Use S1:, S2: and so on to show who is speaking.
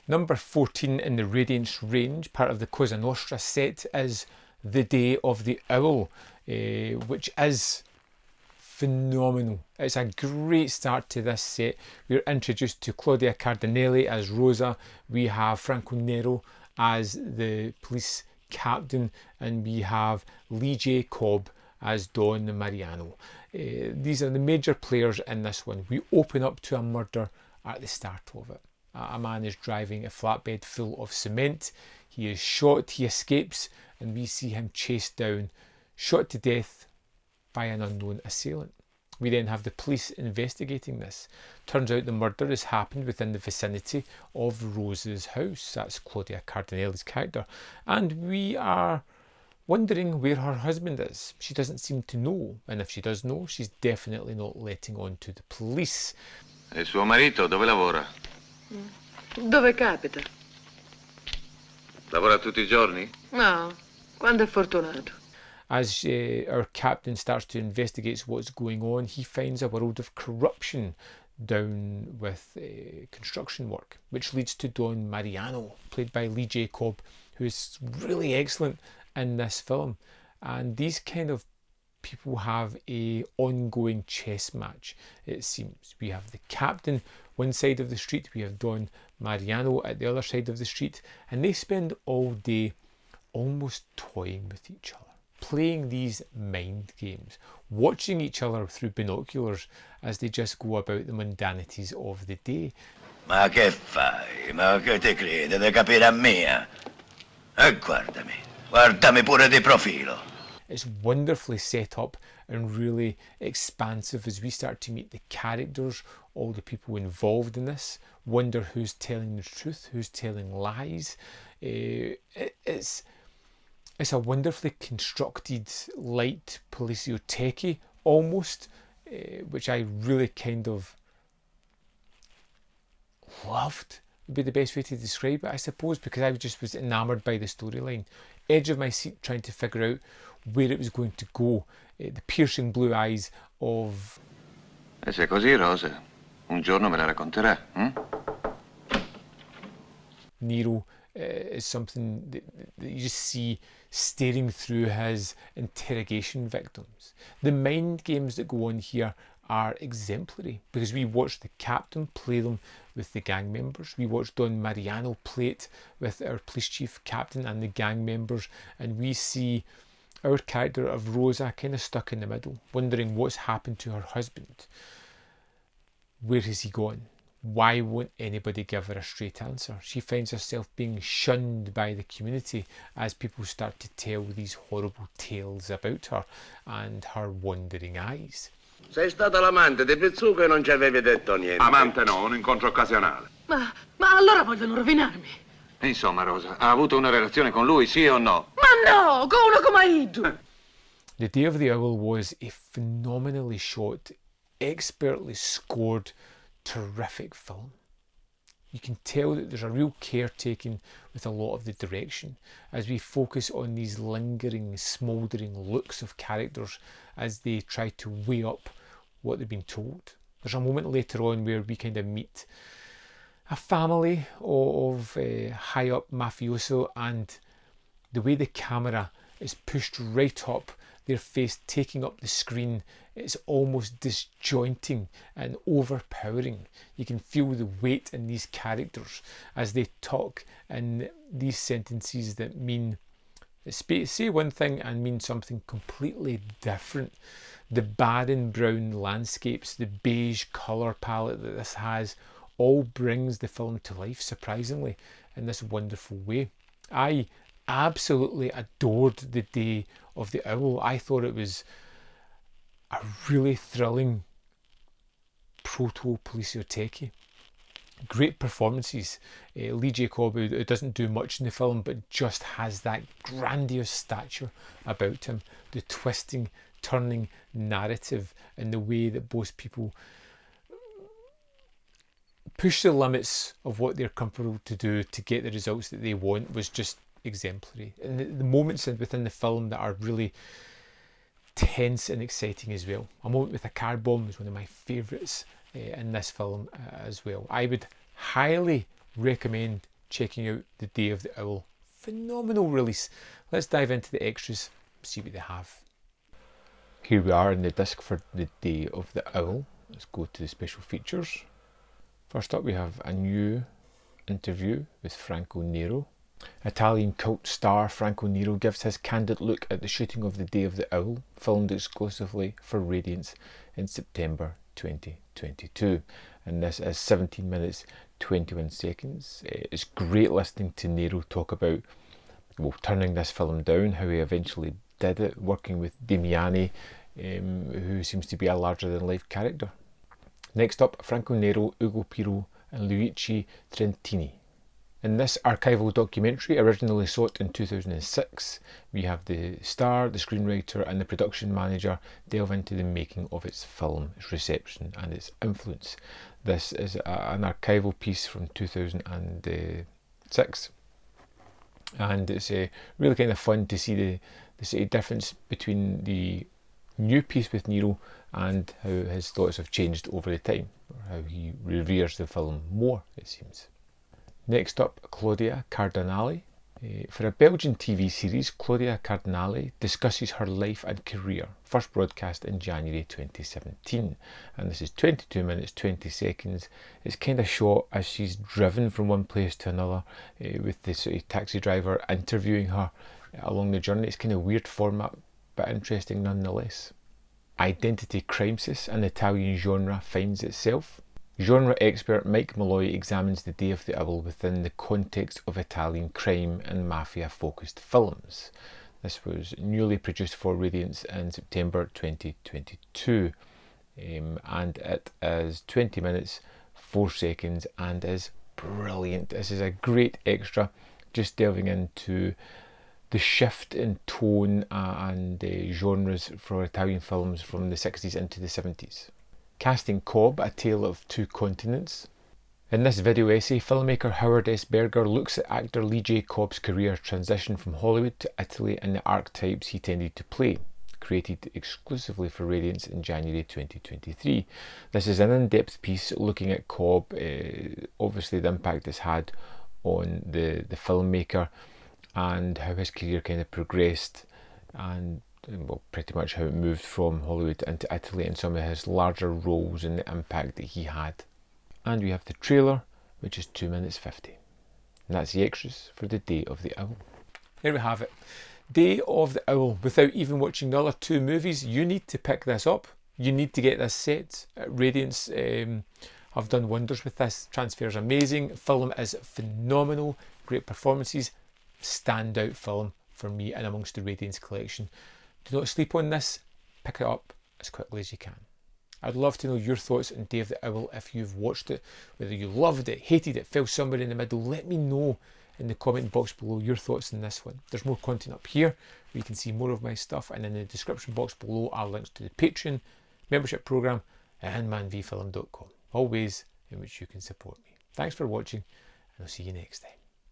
S1: Number 14 in the Radiance range, part of the Cosa Nostra set, is The Day of the Owl, which is phenomenal. It's a great start to this set. We're introduced to Claudia Cardinelli as Rosa, we have Franco Nero as the police captain, and we have Lee J. Cobb as Don Mariano. These are the major players in this one. We open up to a murder at the start of it. A man is driving a flatbed full of cement. He is shot, he escapes, and we see him chased down, shot to death by an unknown assailant. We then have the police investigating this. Turns out the murder has happened within the vicinity of Rose's house. That's Claudia Cardinelli's character. And we are wondering where her husband is. She doesn't seem to know, and if she does know, she's definitely not letting on to the police.
S2: E suo marito dove lavora?
S3: Dove capita?
S2: Lavora tutti I giorni?
S3: No, quando è fortunato.
S1: As our captain starts to investigate what's going on, he finds a world of corruption down with construction work, which leads to Don Mariano, played by Lee J. Cobb, who is really excellent in this film. And these kind of people have a ongoing chess match, it seems. We have the captain one side of the street, we have Don Mariano at the other side of the street, and they spend all day almost toying with each other, playing these mind games, watching each other through binoculars as they just go about the mundanities of the day.
S4: Ma che fai? Ma che te crede? De capire a mia? Guardami pure di profilo.
S1: It's wonderfully set up and really expansive as we start to meet the characters, all the people involved in this, wonder who's telling the truth, who's telling lies. It's a wonderfully constructed light policio-techie almost, which I really kind of loved, would be the best way to describe it, I suppose, because I just was enamoured by the storyline. Edge of my seat trying to figure out where it was going to go. The piercing blue eyes of...
S2: E se è così, Rosa, un giorno me la racconterà,
S1: Nero is something that you just see staring through his interrogation victims. The mind games that go on here are exemplary, because we watch the captain play them with the gang members. We watch Don Mariano play it with our police chief, captain, and the gang members, and we see our character of Rosa kind of stuck in the middle, wondering what's happened to her husband. Where has he gone? Why won't anybody give her a straight answer? She finds herself being shunned by the community as people start to tell these horrible tales about her and her wandering eyes.
S4: Sei stata l'amante di Pizzuco e non ci avevi detto niente.
S2: Amante no, un incontro occasionale.
S3: Ma allora vogliono rovinarmi.
S2: Insomma, Rosa, ha avuto una relazione con lui, sì o no?
S3: Ma no, con uno come Idu.
S1: The Day of the Owl was a phenomenally shot, expertly scored, terrific film. You can tell that there's a real care taken with a lot of the direction as we focus on these lingering, smouldering looks of characters as they try to weigh up what they've been told. There's a moment later on where we kind of meet a family of high up mafioso, and the way the camera is pushed right up their face, taking up the screen, it's almost disjointing and overpowering. You can feel the weight in these characters as they talk in these sentences that mean, say one thing and mean something completely different. The barren brown landscapes, the beige colour palette that this has, all brings the film to life, surprisingly, in this wonderful way. I absolutely adored The Day of the Owl. I thought it was a really thrilling proto-policio-techie. Great performances. Lee J. Cobb, who doesn't do much in the film but just has that grandiose stature about him, the twisting, turning narrative and the way that both people push the limits of what they're comfortable to do to get the results that they want was just exemplary. And the moments within the film that are really tense and exciting as well. A moment with a car bomb is one of my favourites in this film as well. I would highly recommend checking out The Day of the Owl. Phenomenal release. Let's dive into the extras, see what they have. Here we are in the disc for The Day of the Owl. Let's go to the special features. First up we have a new interview with Franco Niro. Italian cult star Franco Niro gives his candid look at the shooting of The Day of the Owl, filmed exclusively for Radiance in September 2022. And this is 17 minutes 21 seconds. It's great listening to Niro talk about turning this film down, how he eventually did it, working with Damiani, who seems to be a larger than life character. Next up, Franco Niro, Ugo Pirro and Luigi Trentini. In this archival documentary, originally shot in 2006, we have the star, the screenwriter and the production manager delve into the making of its film, its reception and its influence. This is an archival piece from 2006, and it's really kind of fun to see the difference between the new piece with Niro and how his thoughts have changed over the time, or how he reveres the film more, it seems. Next up, Claudia Cardinale. For a Belgian TV series, Claudia Cardinale discusses her life and career, first broadcast in January 2017. And this is 22 minutes 20 seconds. It's kind of shot as she's driven from one place to another, with the sort of taxi driver interviewing her along the journey. It's kind of weird format, but interesting nonetheless. Identity crisis, an Italian genre, finds itself. Genre expert Mike Malloy examines The Day of the Owl within the context of Italian crime and mafia focused films. This was newly produced for Radiance in September 2022, and it is 20 minutes 4 seconds and is brilliant. This is a great extra, just delving into the shift in tone and genres for Italian films from the 60s into the 70s. Casting Cobb, A Tale of Two Continents. In this video essay, filmmaker Howard S. Berger looks at actor Lee J. Cobb's career transition from Hollywood to Italy and the archetypes he tended to play, created exclusively for Radiance in January 2023. This is an in-depth piece looking at Cobb, obviously the impact it's had on the filmmaker and how his career kind of progressed, and pretty much how it moved from Hollywood into Italy and some of his larger roles and the impact that he had. And we have the trailer, which is 2 minutes 50. And that's the extras for The Day of the Owl. There we have it. Day of the Owl. Without even watching the other two movies, you need to pick this up. You need to get this set. Radiance have done wonders with this. Transfer's amazing. Film is phenomenal. Great performances. Standout film for me and amongst the Radiance collection. Do not sleep on this. Pick it up as quickly as you can. I'd love to know your thoughts on Day of the Owl if you've watched it, whether you loved it, hated it, fell somewhere in the middle. Let me know in the comment box below your thoughts on this one. There's more content up here where you can see more of my stuff, and in the description box below are links to the Patreon, membership program and manvfilm.com, all ways in which you can support me. Thanks for watching, and I'll see you next time.